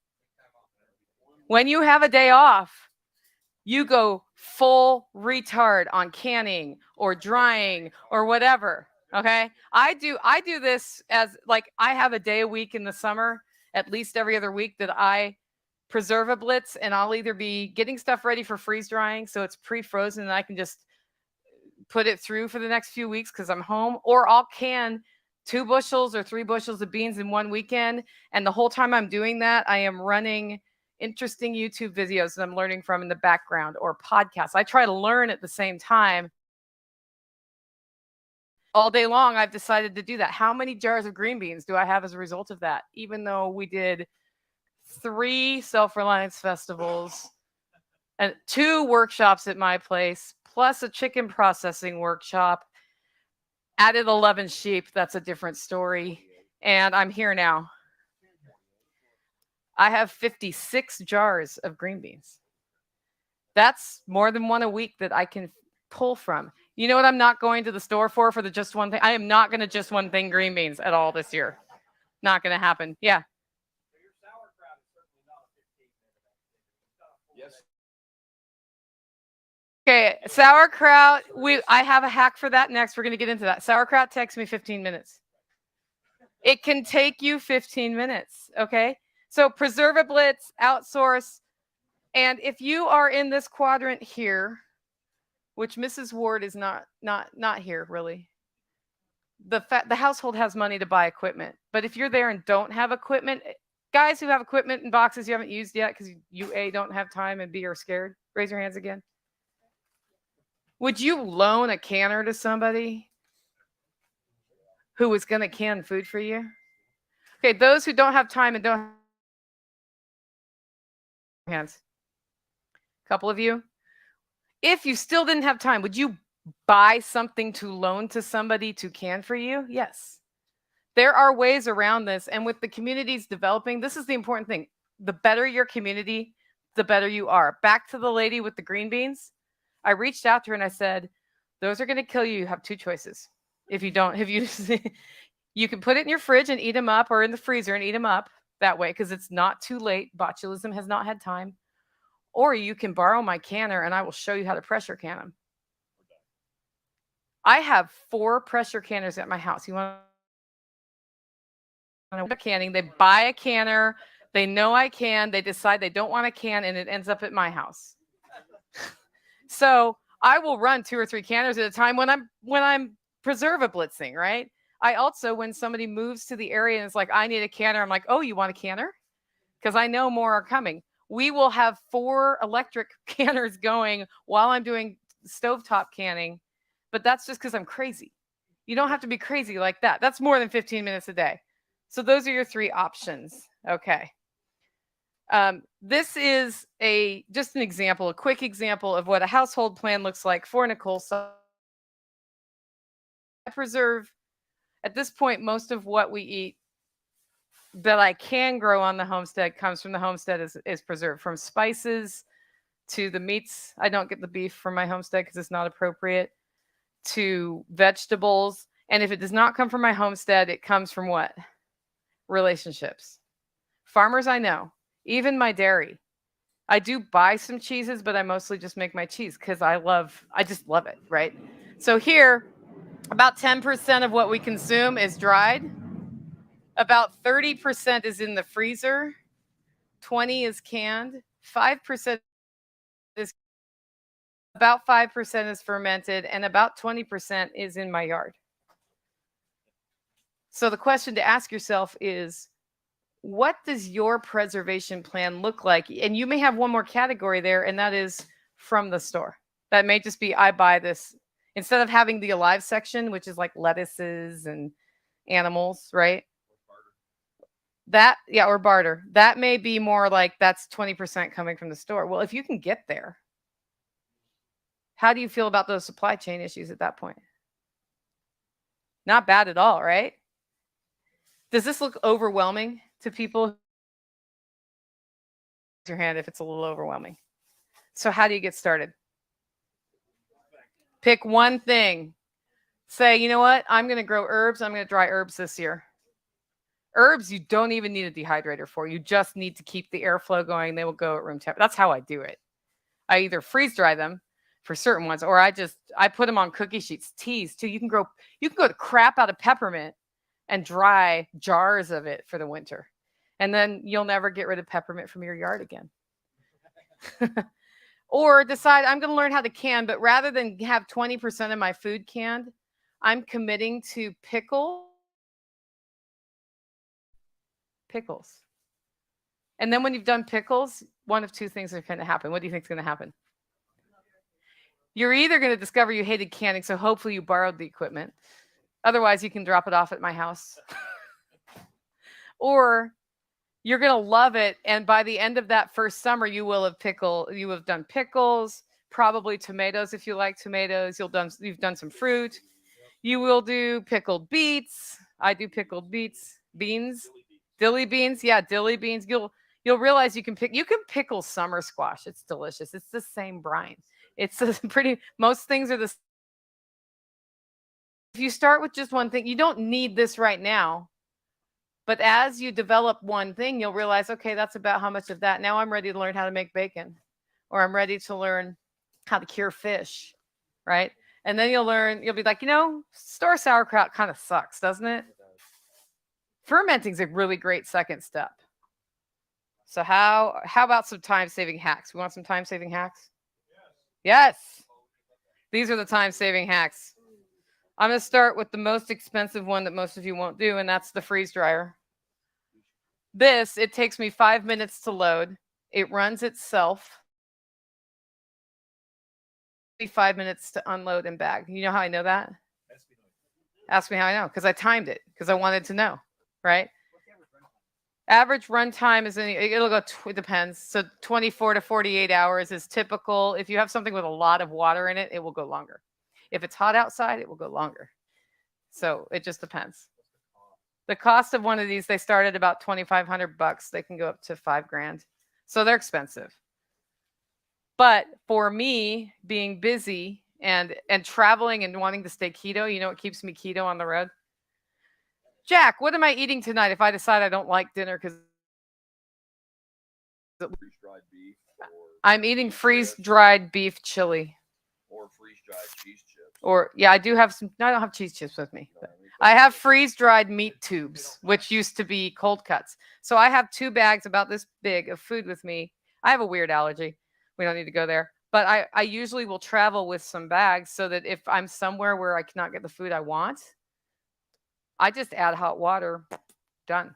When you have a day off, you go full retard on canning or drying or whatever. Okay. I do this as like I have a day a week in the summer, at least every other week, that I preserve a blitz, and I'll either be getting stuff ready for freeze drying so it's pre-frozen and I can just put it through for the next few weeks because I'm home, or I'll can 2 bushels or 3 bushels of beans in one weekend. And the whole time I'm doing that, I am running interesting YouTube videos that I'm learning from in the background, or podcasts. I try to learn at the same time. All day long, I've decided to do that. How many jars of green beans do I have as a result of that? Even though we did 3 self-reliance festivals and 2 workshops at my place, plus a chicken processing workshop, added 11 sheep. That's a different story. And I'm here now. I have 56 jars of green beans. That's more than 1 a week that I can pull from. You know what I'm not going to the store for the just one thing? I am not going to just one thing green beans at all this year. Not going to happen. Yeah. Yes. Okay, sauerkraut. I have a hack for that next. We're going to get into that. Sauerkraut takes me 15 minutes. It can take you 15 minutes, okay? So preservablitz, outsource. And if you are in this quadrant here, which Mrs. Ward is not here really. The household has money to buy equipment. But if you're there and don't have equipment, guys who have equipment in boxes you haven't used yet because you A, don't have time, and B, are scared, raise your hands again. Would you loan a canner to somebody who was going to can food for you? Okay, those who don't have time and don't have hands. A couple of you. If you still didn't have time, would you buy something to loan to somebody to can for you? Yes. There are ways around this. And with the communities developing, this is the important thing. The better your community, the better you are. Back to the lady with the green beans. I reached out to her and I said, those are going to kill you. You have 2 choices. If you you can put it in your fridge and eat them up, or in the freezer and eat them up that way, because it's not too late. Botulism has not had time. Or you can borrow my canner and I will show you how to pressure can them. I have 4 pressure canners at my house. You want a canning? They buy a canner. They know I can. They decide they don't want a can, and it ends up at my house. So I will run 2 or 3 canners at a time when I'm preserva blitzing, right? I also, when somebody moves to the area and it's like, I need a canner, I'm like, oh, you want a canner? Because I know more are coming. We will have 4 electric canners going while I'm doing stovetop canning, but that's just because I'm crazy. You don't have to be crazy like that. That's more than 15 minutes a day. So those are your 3 options. Okay. This is just an example, a quick example of what a household plan looks like for Nicole. So I preserve, at this point, most of what we eat that I can grow on the homestead comes from the homestead, is preserved, from spices to the meats. I don't get the beef from my homestead because it's not appropriate, to vegetables. And if it does not come from my homestead, it comes from what? Relationships. Farmers I know, even my dairy. I do buy some cheeses, but I mostly just make my cheese because I just love it, right? So here, about 10% of what we consume is dried. About 30% is in the freezer. 20 is canned. 5% is, about 5% is fermented, and about 20% is in my yard. So the question to ask yourself is, what does your preservation plan look like? And you may have one more category there, and that is from the store. That may just be, I buy this, instead of having the alive section, which is like lettuces and animals, right? That, yeah, or barter. That may be more like, that's 20% coming from the store. Well, if you can get there, how do you feel about those supply chain issues at that point? Not bad at all, right? Does this look overwhelming to people? Raise your hand if it's a little overwhelming. So how do you get started? Pick one thing. Say, you know what? I'm going to grow herbs. I'm going to dry herbs this year. Herbs, you don't even need a dehydrator for. You just need to keep the airflow going. They will go at room temperature. That's how I do it. I either freeze dry them for certain ones, or I put them on cookie sheets. Teas too. You can go the crap out of peppermint and dry jars of it for the winter. And then you'll never get rid of peppermint from your yard again. Or decide, I'm going to learn how to can, but rather than have 20% of my food canned, I'm committing to pickles. And then when you've done pickles, one of 2 things are going to happen. What do you think is going to happen? You're either going to discover you hated canning, so hopefully you borrowed the equipment. Otherwise, you can drop it off at my house. Or you're going to love it, and by the end of that first summer, you have done pickles, probably tomatoes if you like tomatoes. You've done some fruit. You will do pickled beets. I do pickled beans, dilly beans. Yeah, dilly beans. You'll realize you can pickle summer squash. It's delicious. It's the same brine. It's most things are the same. If you start with just one thing, you don't need this right now. But as you develop one thing, you'll realize, okay, that's about how much of that. Now I'm ready to learn how to make bacon, or I'm ready to learn how to cure fish, right? And then you'll be like, store sauerkraut kind of sucks, doesn't it? Fermenting is a really great second step. So how about some time-saving hacks? We want some time-saving hacks? Yes. These are the time-saving hacks. I'm going to start with the most expensive one that most of you won't do, and that's the freeze dryer. It takes me 5 minutes to load. It runs itself. 5 minutes to unload and bag. You know how I know that? Ask me how I know, because I timed it, because I wanted to know, right? Average run time is it depends. So 24 to 48 hours is typical. If you have something with a lot of water in it, it will go longer. If it's hot outside, it will go longer. So it just depends. The cost of one of these, they start at about $2,500. They can go up to $5,000. So they're expensive. But for me, being busy and traveling and wanting to stay keto, you know what keeps me keto on the road? Jack, what am I eating tonight if I decide I don't like dinner because Freeze-dried beef. I'm eating freeze-dried beef chili. Or freeze-dried cheese chips. Or yeah, I do have some. No, I don't have cheese chips with me. But I have freeze-dried meat tubes, which used to be cold cuts. So I have 2 bags about this big of food with me. I have a weird allergy. We don't need to go there. But I usually will travel with some bags so that if I'm somewhere where I cannot get the food I want, I just add hot water. Done.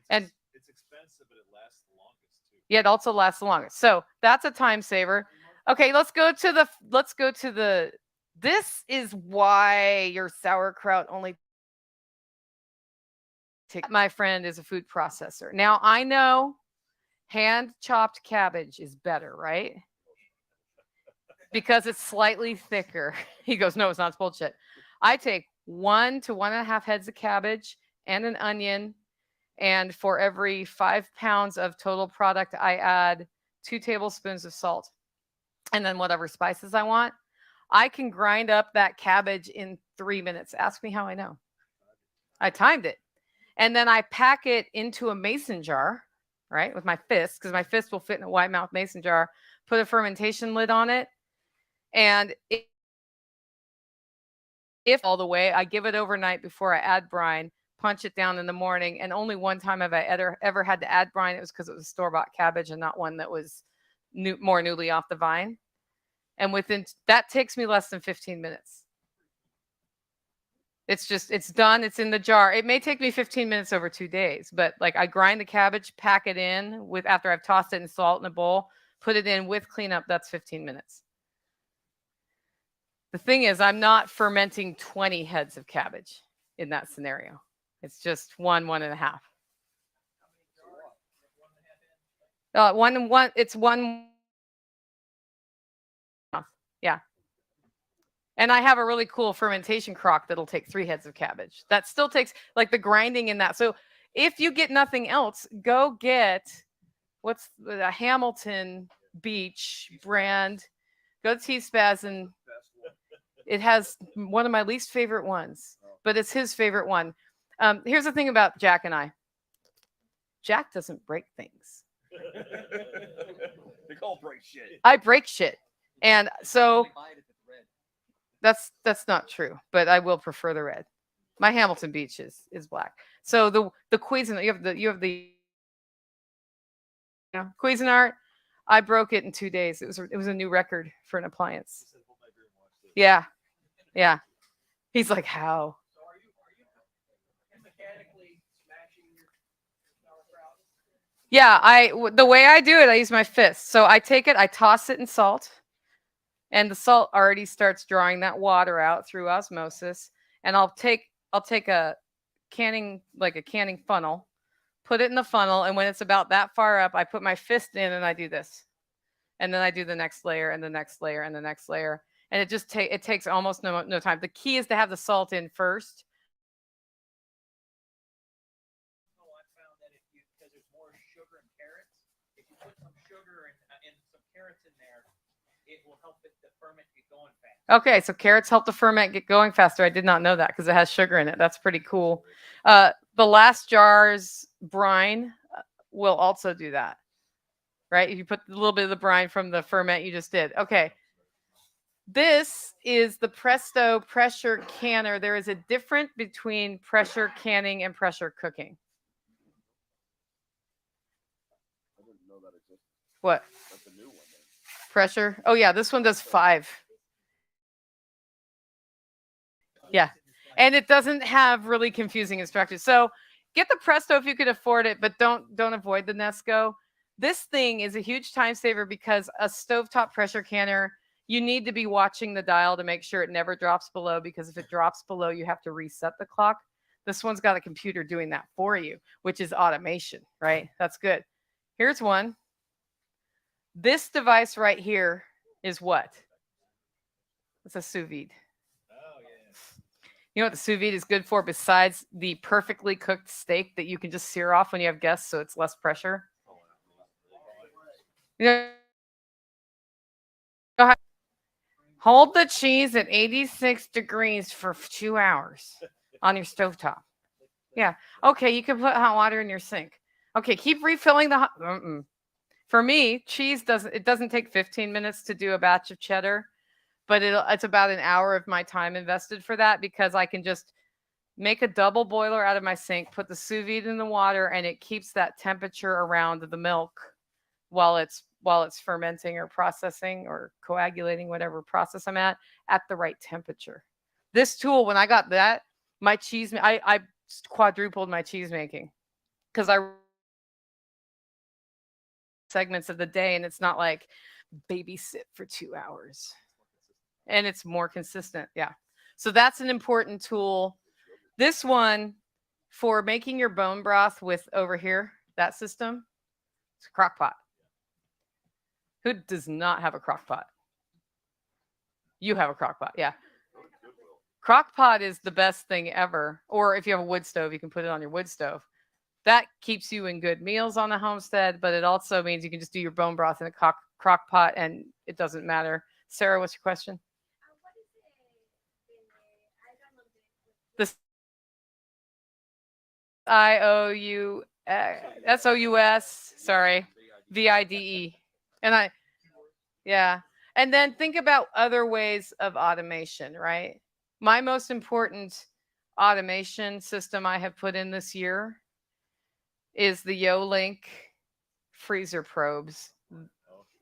And it's expensive, but it lasts the longest too. yeah, it also lasts the longest. So that's a time saver. Okay, let's go to the this is why your sauerkraut only my friend is a food processor. Now I know hand chopped cabbage is better, right? Because it's slightly thicker. He goes, no, it's not. It's bullshit. I take 1 to 1.5 heads of cabbage and an onion. And for every 5 pounds of total product, I add 2 tablespoons of salt. And then whatever spices I want. I can grind up that cabbage in 3 minutes. Ask me how I know. I timed it. And then I pack it into a mason jar, right, with my fist, because my fist will fit in a wide mouth mason jar, put a fermentation lid on it. And if all the way, I give it overnight before I add brine, punch it down in the morning. And only one time have I ever had to add brine. It was because it was store-bought cabbage and not one that was more newly off the vine. And that takes me less than 15 minutes. It's done. It's in the jar. It may take me 15 minutes over 2 days, but like I grind the cabbage, pack it in after I've tossed it in salt in a bowl, put it in with cleanup. That's 15 minutes. The thing is, I'm not fermenting 20 heads of cabbage in that scenario. It's just 1.5. It's one. Yeah. And I have a really cool fermentation crock that'll take 3 heads of cabbage. That still takes like the grinding in that. So if you get nothing else, go get what's the Hamilton Beach brand. Go to T-Spaz and it has one of my least favorite ones, but it's his favorite one. Here's the thing about Jack and I. Jack doesn't break things. They call break shit. I break shit. And so that's not true, but I will prefer the red. My Hamilton Beach is black. So the Cuisinart, you have the Cuisinart. I broke it in 2 days. It was a new record for an appliance. Yeah. Yeah. He's like, how? So are you mechanically smashing your sauerkraut? Yeah, the way I do it, I use my fist. So I take it, I toss it in salt, and the salt already starts drawing that water out through osmosis. And I'll take a canning funnel, put it in the funnel, and when it's about that far up, I put my fist in and I do this. And then I do the next layer and the next layer and the next layer. And it takes almost no time. The key is to have the salt in first. I found that because there's more sugar in carrots, if you put some sugar and some carrots in there, it will help the ferment get going fast. Okay, so carrots help the ferment get going faster. I did not know that because it has sugar in it. That's pretty cool. The last jar's brine will also do that, right? If you put a little bit of the brine from the ferment you just did. Okay. This is the Presto pressure canner. There is a difference between pressure canning and pressure cooking. I didn't know that existed. What? That's a new one. Then. Pressure? Oh, yeah, this one does 5. Yeah, and it doesn't have really confusing instructions. So get the Presto if you could afford it, but don't avoid the Nesco. This thing is a huge time saver because a stovetop pressure canner, you need to be watching the dial to make sure it never drops below, because if it drops below, you have to reset the clock. This one's got a computer doing that for you, which is automation, right? That's good. Here's one. This device right here is what? It's a sous vide. Oh yeah. You know what the sous vide is good for besides the perfectly cooked steak that you can just sear off when you have guests so it's less pressure? You know, hold the cheese at 86 degrees for 2 hours on your stovetop. Yeah. Okay, you can put hot water in your sink. Okay, keep refilling the hot. For me, cheese doesn't take 15 minutes to do a batch of cheddar. but it's about an hour of my time invested for that, because I can just make a double boiler out of my sink, put the sous vide in the water, and it keeps that temperature around the milk while it's fermenting or processing or coagulating, whatever process I'm at the right temperature. This tool, when I got that, my cheese, I quadrupled my cheese making, because I segments of the day, and it's not like babysit for 2 hours, and it's more consistent. Yeah. So that's an important tool. This one for making your bone broth with over here, that system, it's a crock pot. Who does not have a crock pot? You have a crock pot, yeah. Crock pot is the best thing ever. Or if you have a wood stove, you can put it on your wood stove. That keeps you in good meals on the homestead, but it also means you can just do your bone broth in a crock pot and it doesn't matter. Sarah, what's your question? This SOUS, sorry, VIDE. And yeah. And then think about other ways of automation, right? My most important automation system I have put in this year is the YoLink freezer probes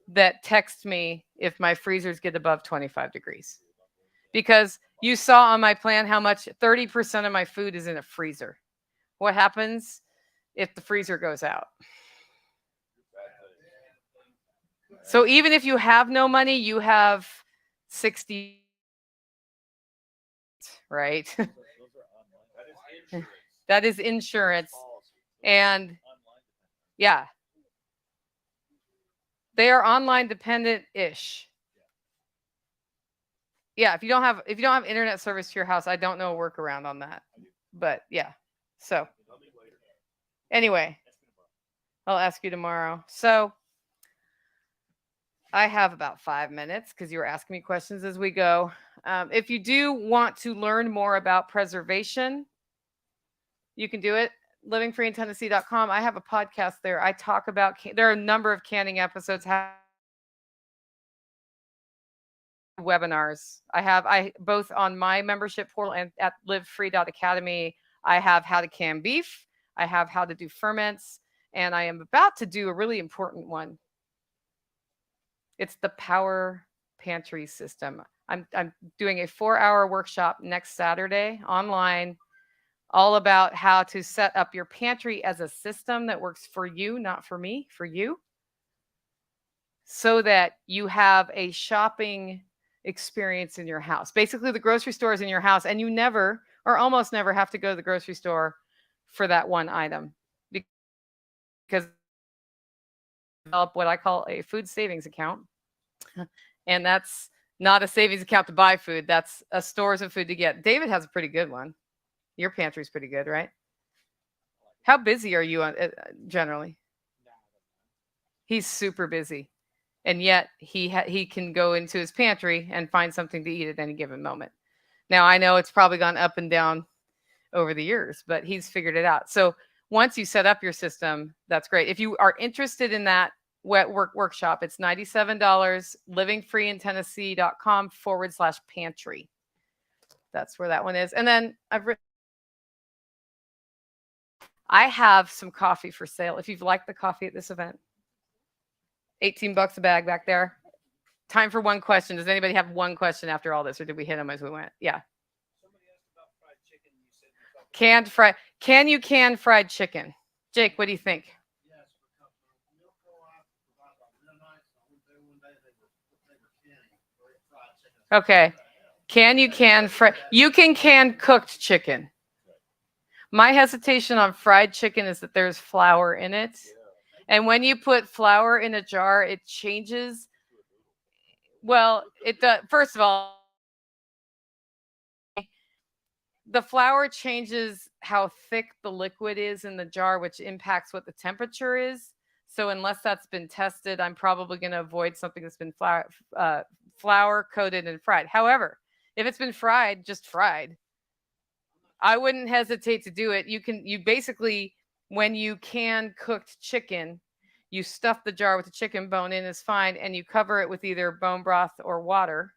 that text me if my freezers get above 25 degrees. Because you saw on my plan how much 30% of my food is in a freezer. What happens if the freezer goes out? So even if you have no money, you have 60, right? That is insurance. And yeah, they are online dependent-ish. Yeah, if you don't have internet service to your house, I don't know a workaround on that. But yeah. So anyway, I'll ask you tomorrow. So I have about 5 minutes because you were asking me questions as we go. If you do want to learn more about preservation, you can do it. livingfreeintennessee.com. I have a podcast there. I talk about, there are a number of canning episodes, webinars. I both on my membership portal and at livefree.academy. I have how to can beef. I have how to do ferments. And I am about to do a really important one. It's the power pantry system. I'm doing a 4-hour workshop next Saturday online, all about how to set up your pantry as a system that works for you, not for me, for you, so that you have a shopping experience in your house. Basically, the grocery store is in your house, and you never or almost never have to go to the grocery store for that one item, because develop what I call a food savings account. And that's not a savings account to buy food. That's a stores of food to get. David has a pretty good one. Your pantry's pretty good, right? How busy are you generally? He's super busy. And yet he can go into his pantry and find something to eat at any given moment. Now, I know it's probably gone up and down over the years, but he's figured it out. So once you set up your system, that's great. If you are interested in that workshop, it's $97, livingfreeintennessee.com/pantry. That's where that one is. And then I have some coffee for sale. If you've liked the coffee at this event, $18 a bag back there. Time for one question. Does anybody have one question after all this, or did we hit them as we went? Yeah. Somebody asked about fried chicken. You said canned fried. Can you can fried chicken? Jake, what do you think? Yes, because milk co-op provided real nice. I went there one day, they were canning fried chicken. Okay. Can you can fry? You can cooked chicken. My hesitation on fried chicken is that there's flour in it. And when you put flour in a jar, it changes. Well, it does. First of all, the flour changes how thick the liquid is in the jar, which impacts what the temperature is. So unless that's been tested, I'm probably going to avoid something that's been flour coated and fried. However, if it's been fried, just fried, I wouldn't hesitate to do it. You basically, when you can cooked chicken, you stuff the jar with the chicken bone in is fine, and you cover it with either bone broth or water.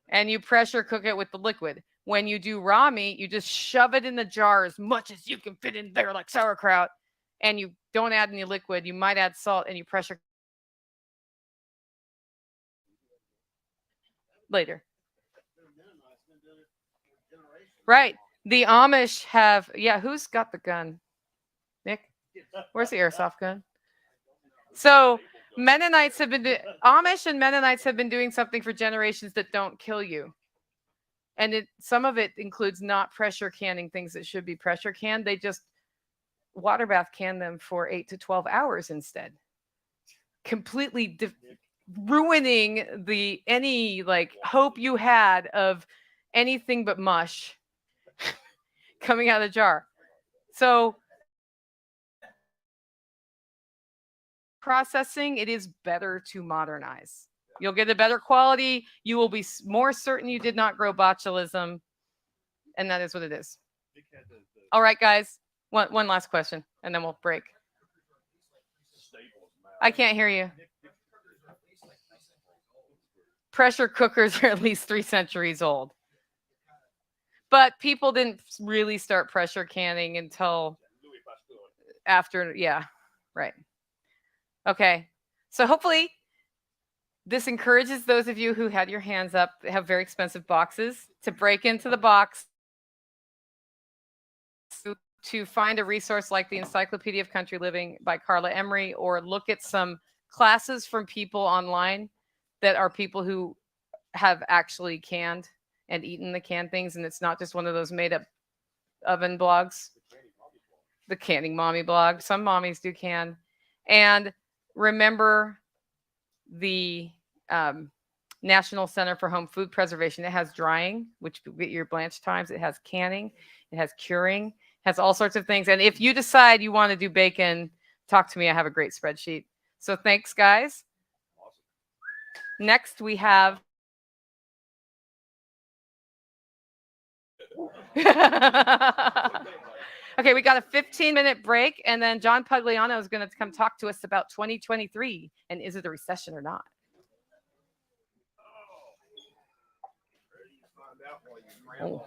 and you pressure cook it with the liquid. When you do raw meat, you just shove it in the jar as much as you can fit in there like sauerkraut, and you don't add any liquid. You might add salt, and you pressure later. Right. The Amish have, yeah, who's got the gun? Nick? Where's the airsoft gun? So Mennonites have been, Amish and Mennonites have been doing something for generations that don't kill you. And some of it includes not pressure canning things that should be pressure canned. They just water bath can them for 8 to 12 hours instead. Completely ruining any like hope you had of anything but mush coming out of the jar. So processing, it is better to modernize. You'll get a better quality. You will be more certain you did not grow botulism. And that is what it is. All right, guys. One last question, and then we'll break. I can't hear you. Pressure cookers are at least 3 centuries old. But people didn't really start pressure canning until after, yeah, right. Okay. So hopefully this encourages those of you who had your hands up, have very expensive boxes, to break into the box, to find a resource like the Encyclopedia of Country Living by Carla Emery, or look at some classes from people online that are people who have actually canned and eaten the canned things, and it's not just one of those made up oven blogs. The Canning Mommy blog. Some mommies do can. And remember the National Center for Home Food Preservation. It has drying, which you get your blanch times. It has canning. It has curing. It has all sorts of things. And if you decide you want to do bacon, talk to me. I have a great spreadsheet. So thanks, guys. Next, we have okay, we got a 15-minute break, and then John Pugliano is going to come talk to us about 2023 and is it a recession or not? Oh.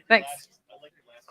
Thanks.